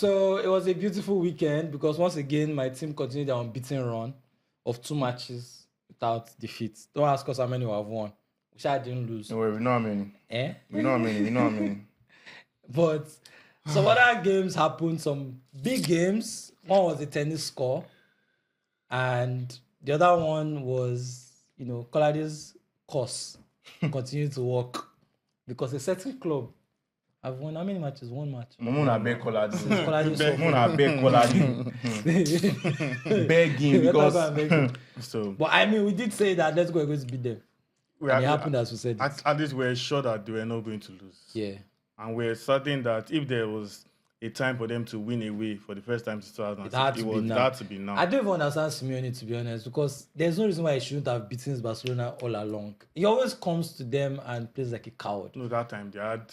So it was a beautiful weekend because once again my team continued their unbeaten run of 2 matches without defeat. Don't ask us how many we have won. Which I didn't lose. No worry, we know how many. We know how many. But some other games happened, some big games. One was a tennis score, and the other one was, Colade's course continued to work because a certain club have won how many matches? 1 match. Mona beg Colade. Mona beg Colade. Begging because. But I mean, we did say that Let's Go going to beat them. And it happened as we said. At least we're sure that they were not going to lose. Yeah. And we're certain that if there was a time for them to win away for the first time since 2006, it had to be now. I don't even understand Simeone, to be honest, because there's no reason why he shouldn't have beaten Barcelona all along. He always comes to them and plays like a coward. No, that time they had...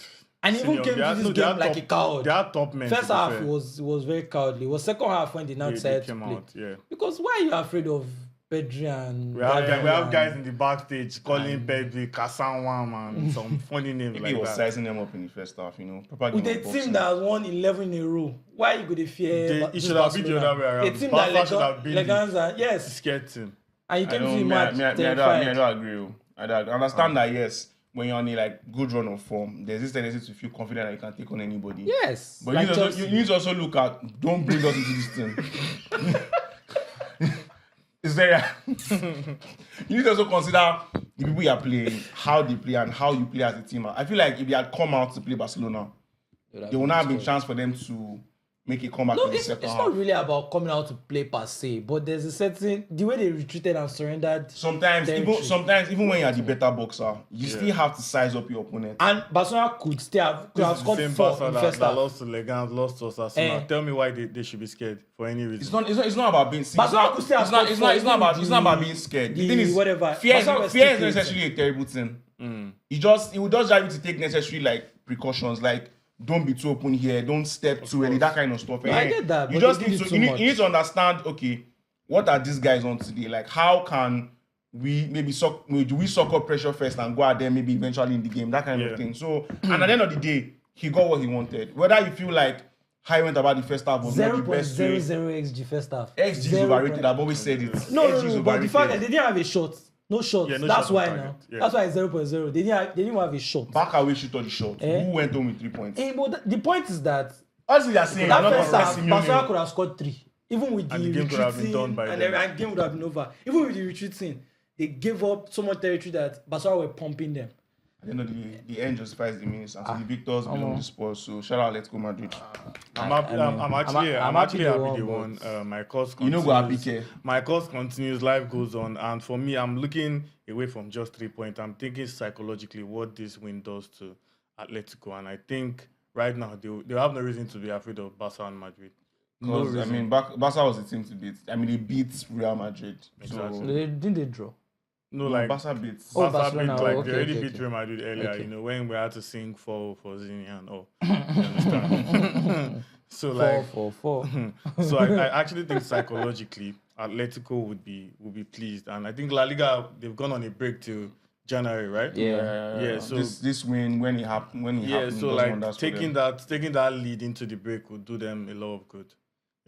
And he even came to this game like a coward. They had top men. First half was very cowardly. It was second half when they now decided to play. Out, yeah. Because why are you afraid of Pedri and... We have guys in the backstage calling Pedri, Kasanwa, and some funny names like that. He was sizing them up in the first half, With a team that has won 11 in a row, why are you going to fear... He should have been the other way around. A team that should have been the scared team. And you came to the match terrified. I don't agree. I understand that, yes, when you're on a good run of form, there's this tendency to feel confident that you can take on anybody. Yes. But you need to also look at, don't bring us into this thing. It's very... You need to also consider the people you are playing, how they play, and how you play as a team. I feel like if they had come out to play Barcelona, there would not have been a chance for them to make a comeback in the second half. It's not really about coming out to play per se, but there's a certain... The way they retreated and surrendered... Sometimes, even when you're the better boxer, you still have to size up your opponent. And Barcelona could have scored 4 in the first half. Lost to Legans, lost to Osasuna. Tell me why they should be scared for any reason. It's not about being scared. Barcelona could still have scored 4. It's not about being scared. The thing is, whatever. Fear is not necessarily a terrible thing. It will just drive you to take necessary precautions, don't be too open here, don't step too early, that kind of stuff. I get that, you just need to understand, okay, what are these guys on today? How can we do we suck up pressure first and go out there maybe eventually in the game, that kind of thing. So, and at the end of the day, he got what he wanted. Whether you feel like how he went about the first half was not the best way. 0.00 XG first half. XG is overrated, I've always said it. No, but the fact that they didn't have a shot. No shots. That's why now. Yeah. That's why it's 0.0. They didn't have a shot. Back away shoot all the shot. Who went home with 3 points? But the point is that honestly, you're saying that first half, Barcelona could have scored 3. Even with the game could have been done by and the game would have been over. Even with the retreating, they gave up so much territory that Barcelona were pumping them. At the end of the end justifies the means, and so the victors belong to Spurs. So shout out Atletico Madrid. I'm actually happy they won. My course continues. Go happy care. My course continues. Life goes on, and for me, I'm looking away from just 3 points. I'm thinking psychologically what this win does to Atletico, and I think right now they have no reason to be afraid of Barca and Madrid. Because Barca was the team to beat. They beat Real Madrid. Exactly. So didn't they draw? No, Barca beat. Barcelona. They already beat Real Madrid earlier. When we had to sing for Zini and all. You understand? So 4-4. So I actually think psychologically Atletico would be pleased, and I think LaLiga they've gone on a break till January, right? Yeah. So this win when it happened. So taking that lead into the break would do them a lot of good.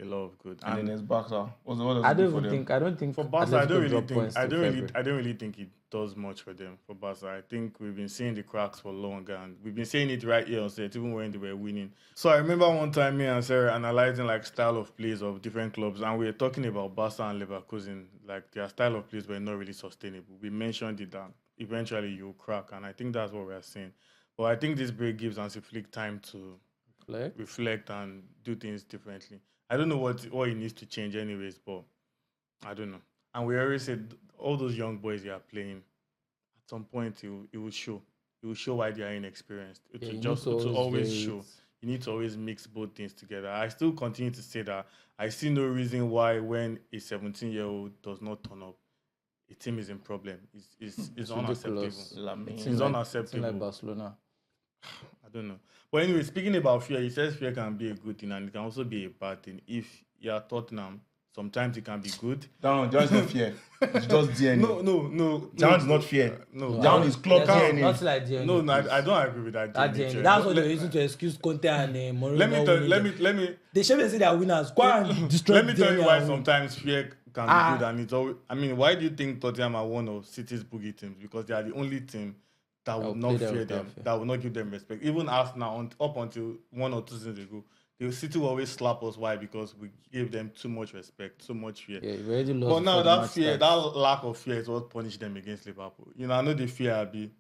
And then there's Barca. I don't think for Barca. I don't really think it does much for them. For Barca, I think we've been seeing the cracks for long, and we've been saying it right here on set, even when they were winning. So I remember one time me and Sarah analyzing style of plays of different clubs, and we were talking about Barca and Leverkusen. Their style of plays were not really sustainable. We mentioned it that eventually you'll crack, and I think that's what we're seeing. But I think this break gives Hansi Flick time to reflect and do things differently. I don't know what he needs to change anyways, but I don't know. And we already said all those young boys they are playing, at some point it will show. It will show why they are inexperienced. It will always show. You need to always mix both things together. I still continue to say that I see no reason why when a 17-year-old does not turn up, a team is in problem. It's unacceptable. It's unacceptable. Like Barcelona. I don't know. But anyway, speaking about fear, he says fear can be a good thing and it can also be a bad thing. If you're Tottenham, Sometimes it can be good. Down is not fear. It's just DNA. No. Down is not fear. No. Down is club DNA. Not like DNA. No, I don't agree with that. That DNA. That's what they're using to excuse Conte and Mourinho. Let me. They should say they are winners. Go and destroy. Let me tell you why sometimes fear can be good, and it's always. I mean, why do you think Tottenham are one of City's boogie teams? Because they are the only team that will not fear them, that will not give them respect. Even Arsenal, up until 1 or 2 seasons ago, the City will always slap us. Why? Because we gave them too much respect, too much fear. Yeah, we already lost. But now that fear, that lack of fear is what punished them against Liverpool. You know, I know the fear Abi.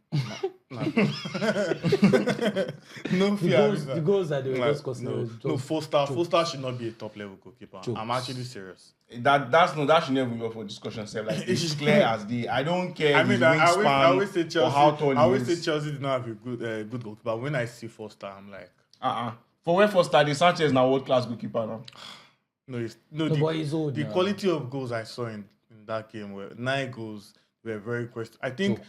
No fear. The goals that they were just considered. No, Foster should not be a top level goalkeeper. I'm actually serious. That should never be up for discussion. Like it's clear as day. I don't care. I mean, I always say Chelsea. How tall I always say Chelsea did not have a good goalkeeper. But when I see Foster, I'm like, For when Foster, the Sanchez now world class goalkeeper now. But he's old. The quality of goals I saw in that game were 9 goals. Were very questionable. I think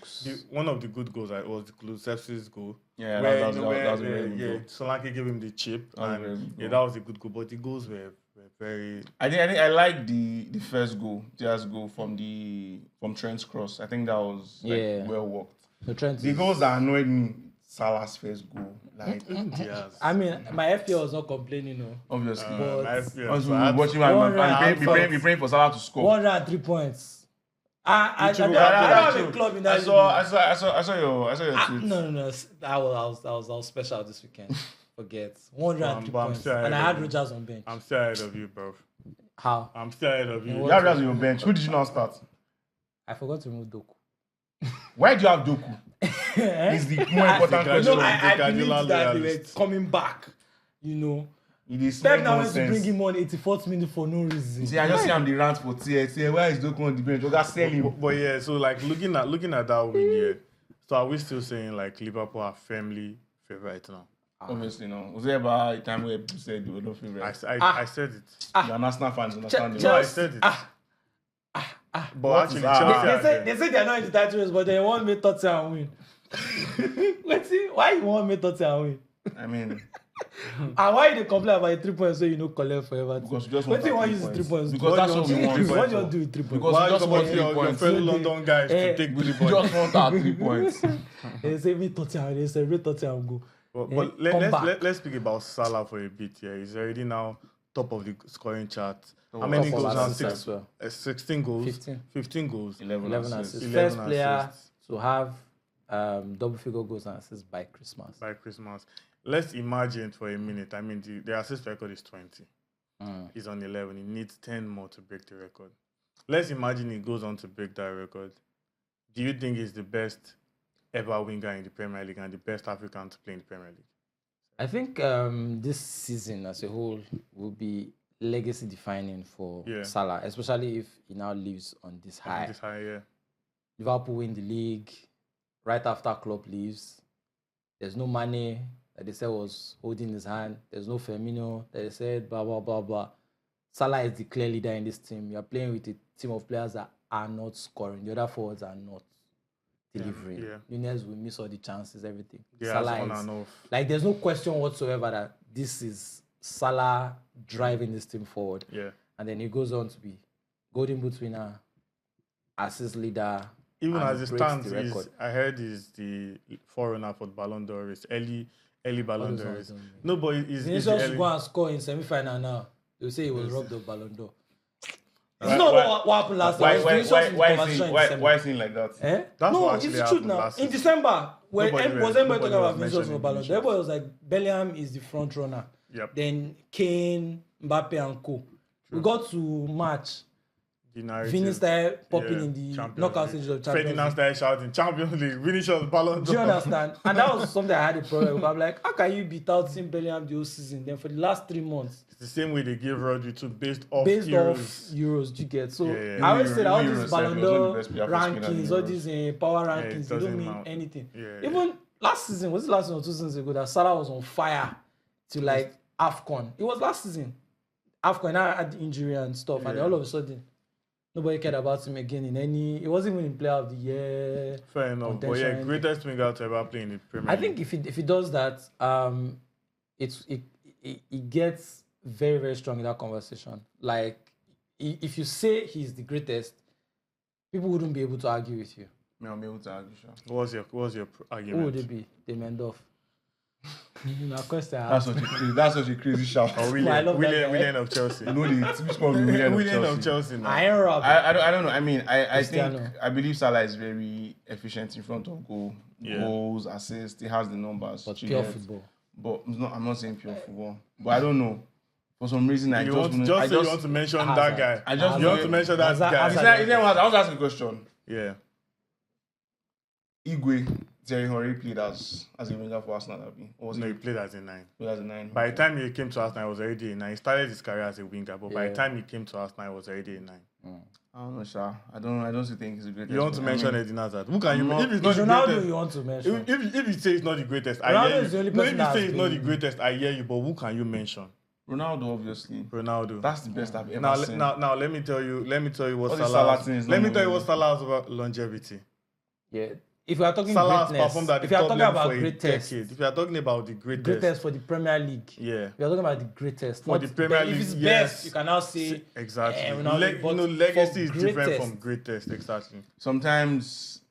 one of the good goals was the Kulusevski's goal. Yeah, that was a very good goal. Solanke gave him the chip, and that was a good goal. But the goals were very. I think I like the first goal, Diaz goal from Trent's cross. I think that was well worked. The goals that annoyed me, Salah's first goal, like Diaz. I mean, my FPL was not complaining, no. Obviously, but watching my praying for Salah to score. 103 points. I don't have a club in that. I saw your tweet. No. I was special this weekend. Forget 103 points, and I had Rodgers on bench. I'm still ahead of you, bro. How? I'm still ahead of you. You have Rodgers on your bench. Who did you not start? I forgot to remove Doku. Why do you have Doku? It's the more important question. I believe that they were coming back. You know. Pep now wants to bring him on 84th minute for no reason. See, I just see him the rant for TX. Why is Doku on the bench? Oga sell him. But yeah, so like looking at that win here, so are we still saying like Liverpool are firmly favourite now? Obviously, no. Was there ever a time where people said they were not favourite? I said it. You're an Arsenal fans, understand it. No, I said it. But actually, Chelsea they say they're not in the title race, but they want me Tottenham win. Let's see, why you want me Tottenham win? I mean. And why they complain about 3 points so you know collect forever? Because you just want to use 3 points. Because that's what we want. What do you do with 3 points? Because why you just want 3 points. Your fellow London guys to take 3 points. You just want our 3 points. They say me Tottenham. They say Tottenham go. But let's speak about Salah for a bit here. He's already now top of the scoring chart. How many goals now? 16 goals. 15 goals. 11 assists. First player to have double figure goals and assists by Christmas. Let's imagine for a minute. I mean, the assist record is 20. He's on 11. He needs 10 more to break the record. Let's imagine he goes on to break that record. Do you think he's the best ever winger in the Premier League and the best African to play in the Premier League? I think this season as a whole will be legacy defining for Salah, especially if he now lives on this high. Liverpool win the league right after Klopp leaves. There's no money. That they said was holding his hand. There's no Firmino. That they said blah, blah, blah, blah. Salah is the clear leader in this team. You're playing with a team of players that are not scoring. The other forwards are not delivering. Nunez will miss all the chances, everything. Salah is, like, there's no question whatsoever that this is Salah driving this team forward. And then he goes on to be Golden Boot winner, assist leader. Even as it stands, I heard he's the forerunner for the Ballon d'Or race. Early Ballon d'Or race. No, but he's Vinicius go and score in semi-final now. They'll say he was robbed of Ballon d'Or. It's not what happened last time. Why is it like that? No, it's true now. In December, was everybody talking about Vinicius for Ballon d'Or? Everybody was like, Bellingham is the front runner. Then Kane, Mbappe and co. We got to March. Vinny started popping in the knockout stage of Champions League. Ferdinand started shouting, Champions League, Vinicius, Ballon d'Or. Do you understand? And that was something I had a problem with. I'm like, how can you beat out Tim Bellingham the whole season? Then for the last 3 months. It's the same way they gave Rodri to based off Euros. You get. So I always say that all these Ballon d'Or rankings, all these power rankings, they don't mean anything. Even last season, was it last season or 2 seasons ago, that Salah was on fire to like AFCON. It was last season. AFCON, I had injury and stuff, and then all of a sudden, nobody cared about him again in any. It wasn't even in Player of the Year. Fair enough, but greatest winger to ever play in the Premier League. I think if he does that, it gets very, very strong in that conversation. Like, if you say he's the greatest, people wouldn't be able to argue with you. I'll be able to argue, sure. What was your argument? Who would it be? The Mendoff. Question. That's such a crazy shout. Or Willian of Chelsea. No, which one? Willian of Chelsea. Now. I don't know. I mean, I believe Salah is very efficient in front of goal. Yeah. Goals, assists. He has the numbers. But pure football. But I'm not saying pure football. But I don't know. For some reason, you want to mention that guy. You want to mention that guy. I want to ask a question. Yeah. Thierry Henry played as a winger for Arsenal. He played as a 9. Played as a 9. By the time he came to Arsenal, he was already a 9. He started his career as a winger, but by the time he came to Arsenal, he was already a 9. I don't know, Sha. I don't think he's the greatest. You want to mention Eden Hazard? Who can you? If it's not the greatest, you want to mention. If you say it's not the greatest, I hear you. If you say it's not the greatest, I hear you. But who can you mention? Ronaldo, obviously. Ronaldo. That's the best I've ever seen. Now, let me tell you what Salah has. Let me tell you what Salah has about longevity. Yeah. If we are talking Salah greatness, if you are talking about greatest, if you are talking about the greatest for the Premier League, yeah, we are talking about the greatest for the Premier League. If it's best, you can now say exactly. Legacy is different from greatest. Exactly. Sometimes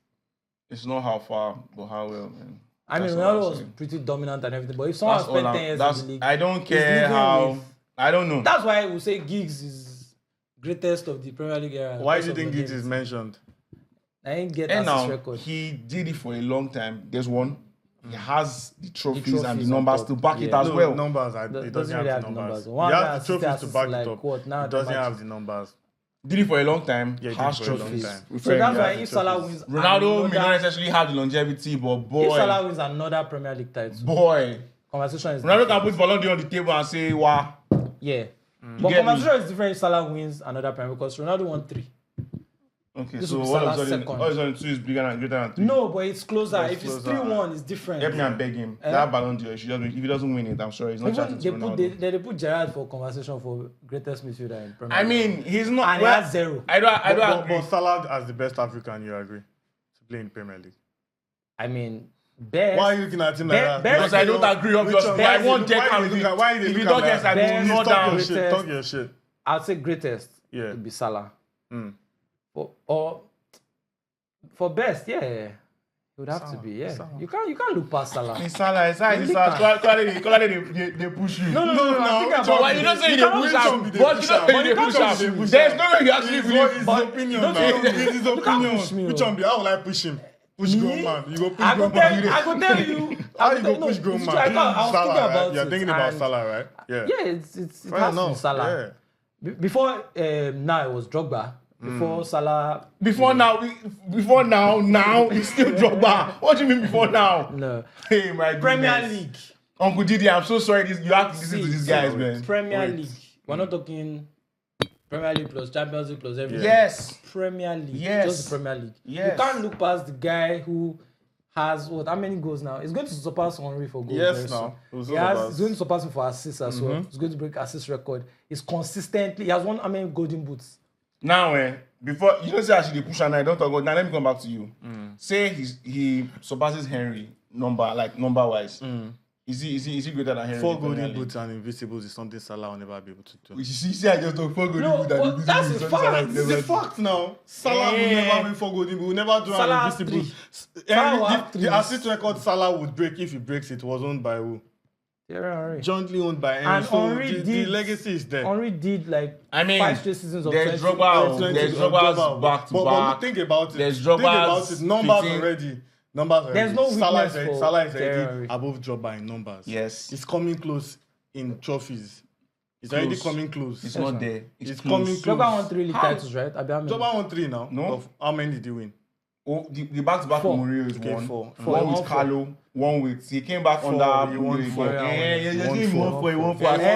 it's not how far, but how well, man. I mean, Ronaldo was pretty dominant and everything, but if someone spent 10 years in the league, I don't care how. I don't know. That's why we say Giggs is greatest of the Premier League era. Why do you think Giggs is mentioned? I didn't get that record. He did it for a long time. There's one. He has the trophies and the numbers to back it as well. Numbers. It doesn't have the numbers. He has the trophies to back it up. It doesn't have the numbers. Did it for a long time. Yeah, has trophies. So that's why if Salah wins, Ronaldo may not necessarily have the longevity, but boy, if Salah wins another Premier League title, boy, conversation is Ronaldo can put Ballon d'Or on the table and say, "Wow." Yeah, but conversation is different if Salah wins another Premier because Ronaldo won 3. Okay, this so what is on 2 is bigger and greater than 3? No, but it's closer. If it's 3-1, it's different. Help me and beg him. That Ballon d'Or, if he doesn't win it, I'm sorry, he's not chatting to Ronaldo. They put Gerrard for conversation for greatest midfielder in Premier League. I mean, he's not. And he has 0. I don't agree. But Salah as the best African, you agree? To play in Premier League. I mean, best. Why are you looking at him like that? Because I don't agree, obviously. I won't take him. Why if you don't guess, I will not down. Talk your shit. I'd say greatest would be Salah. Or for best, it would have to be, You can't look past Salah. Salah. They push you. No. Why you don't say they push him? But you don't say they push him. There's no way you actually believe his opinion. It's his opinion. Which one be? How will I push him? Push grown man. You go push grown man. I could tell you. How you go push grown man? I was thinking about it. You're thinking about Salah, right? Yeah. Yeah, it has to be Salah. Before now it was Drogba. Before Salah. Before now, it's still Drogba. What do you mean before now? No. Hey, my goodness. Premier League. Uncle Didi, I'm so sorry. You have to listen to these guys, man. Premier League. We're not talking Premier League plus Champions League plus everything. Yes. Premier League. Yes. Just the Premier League. Yes. You can't look past the guy who has how many goals now? He's going to surpass Henry for goals. Yes, now. He's going to surpass him for assists as well. He's going to break assist record. He has won how many golden boots? Now, before you don't say actually push and I don't talk about now. Let me come back to you. Say he surpasses Henry number wise. Is he greater than Henry? 4 golden boots and invisibles is something Salah will never be able to do. You see, I just talk 4 golden boots and invisibles. That's a fact. It's a fact now. Salah will never win 4 golden boots. Will never do an invisible. The assist record Salah would break if he breaks it was owned by who? Jointly owned by Henry. And so Henry the legacy is there. Henry did 5 straight seasons of there's Drogba's back to back. But think about it. There's Drogba's numbers already. There's no weakness for Salah is already above Drogba in numbers. Yes. It's coming close in trophies. It's already coming close. It's not there. It's coming close. Drogba won 3 league titles, right? Drogba won 3 now. No. How many did he win? Oh, the back-to-back with Mourinho is 4. One with Carlo, one with... He came back under... He won 4.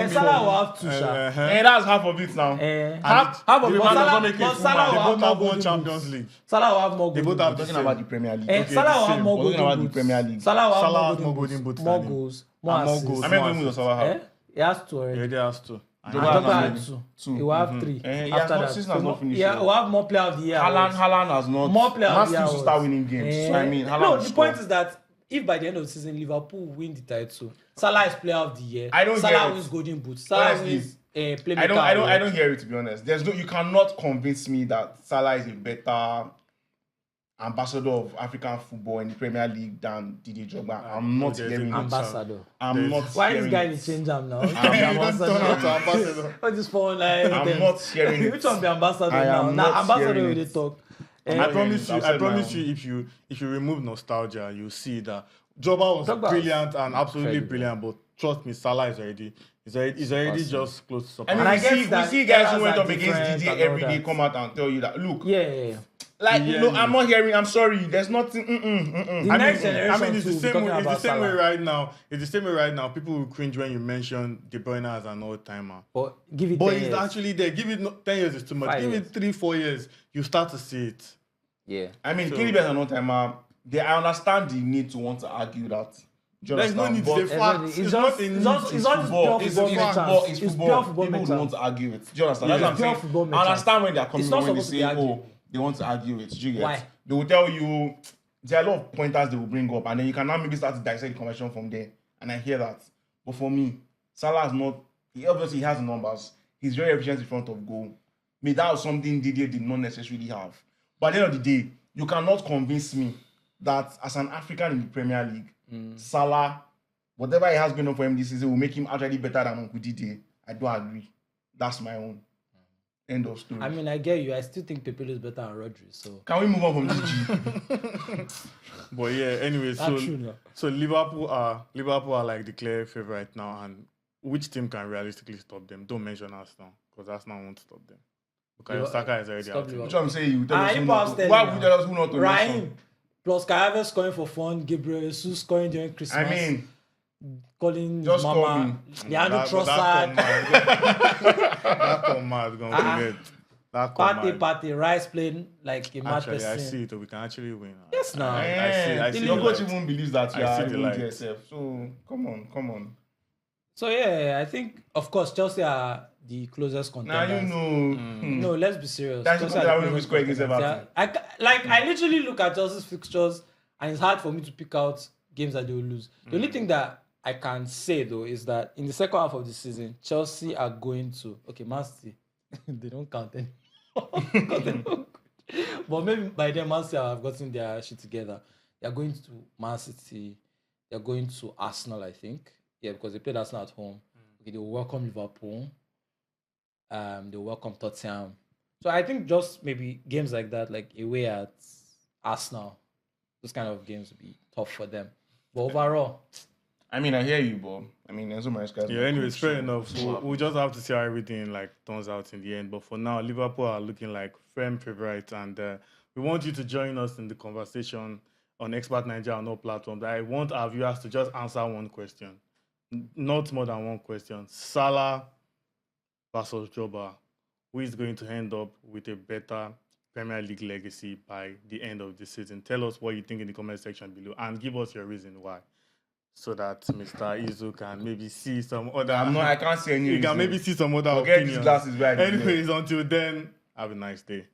Salah will have 2, that's half of it now. Half of it does not make it full. They both have 1 Champions League. Salah will have more They both have talking about the Premier League. Salah will have more golden boots. Talking about the Premier League. Salah will Salah have more golden boots. More goals. More assists. How many golden boots does Salah have? He has 2 already. Yeah, he has 2. Drogba had 2. He will have 3. After that, season has not finished. Yeah, we'll have more player of the year. Haaland has not. More player of the year. To start winning games. So I mean, no, the point is that if by the end of the season Liverpool win the title, Salah is player of the year. I don't Salah wins golden boots. Salah wins playmaker. I don't hear it, to be honest. You cannot convince me that Salah is a better ambassador of African football in the Premier League than Didier Drogba. I'm not hearing it. Ambassador. I'm not Why hearing this guy it. is change him now? Ambassador. What this phone like? I'm not hearing it. Which one be ambassador I now? am Now not ambassador hearing will it. they talk. I promise my you, if you remove nostalgia, you see that Drogba was brilliant and absolutely brilliant. But trust me, Salah is already just close to support. I mean, we see guys who went up different against Didier and every all day that. come out and tell you that, look, Yeah. I'm not hearing. I'm sorry. There's nothing. The next generation it's the too, same way. talking It's the about same way Salah. right now. It's the same way right now. People will cringe when you mention De Bruyne as an all-timer. But give it But 10 he's years. actually there. Give it 10 years is too much. 5 Give years. it 3-4 years. You start to see it. Yeah. I mean, So- KDB as an all-timer, I understand the need to want to argue that. Do you There's no understand? need to But say facts. It's not in it's not just football. pure It's football football. match. It's It's football. pure football People match. would want to argue it. Do you understand? Yeah. That's It's pure what I'm football saying. match. I understand when they're coming It's not when they supposed to say, be argued. oh, they want to argue it. Do you get? Why? They will tell you, there are a lot of pointers they will bring up, and then you can now maybe start to dissect the conversation from there. And I hear that. But for me, Salah is not, he obviously has the numbers. He's very efficient in front of goal. Maybe that was something Didier did not necessarily have. But at the end of the day, you cannot convince me that as an African in the Premier League, Salah, whatever he has going on for him this season, will make him actually better than Uncle Didier. I don't agree. That's my own. End of story. I mean, I get you. I still think Pepe is better than Rodri. So Can we move on from GG? But yeah, anyway, that's true now. so Liverpool are like the clear favorite now, and which team can realistically stop them? Don't mention Arsenal, because Arsenal won't stop them. Because Saka is already Stop out. Liverpool. Which I'm saying, you tell us who you not pass to. Sterling Why now. would you tell us who not to Raheem mention? plus Kayave scoring for fun. Gabriel Jesus scoring during Christmas. I mean, calling his just call mama. me. Leandro That Trossard. command gonna forget. That command. Party. Rice playing like a mad Actually, I person. see it. We can actually win. Yes, now. I see Your the coach light. even believes that you I are see the even light. yourself. So come on. So yeah, I think of course Chelsea are the closest Now contenders. you know. No, let's be serious. That's Chelsea the are company that will score against contenders. Everton. I literally look at Chelsea's fixtures and it's hard for me to pick out games that they will lose. The only thing that I can say though is that in the second half of the season, Chelsea are going to Man City. They don't count anymore. 'Cause they're not good. But maybe by then Man City have gotten their shit together. They're going to Man City. They're going to Arsenal, I think. Yeah, because they played Arsenal at home. Okay, they will welcome Liverpool. They'll welcome Tottenham. So I think just maybe games like that, like away at Arsenal, those kind of games would be tough for them. But overall, I mean, I hear you, but I mean, Enzo Maresca. Yeah, anyways, fair enough. We'll just have to see how everything turns out in the end. But for now, Liverpool are looking like firm favourites, and we want you to join us in the conversation on Expert Nigeria on all platforms. I want our viewers to just answer one question, not more than one question. Salah versus Drogba, who is going to end up with a better Premier League legacy by the end of the season? Tell us what you think in the comment section below, and give us your reason why, so that Mr. Izu can maybe see some other. I can't see any. You can reason. maybe see some other Forget opinions. these glasses. Where I did Anyways, until then, have a nice day.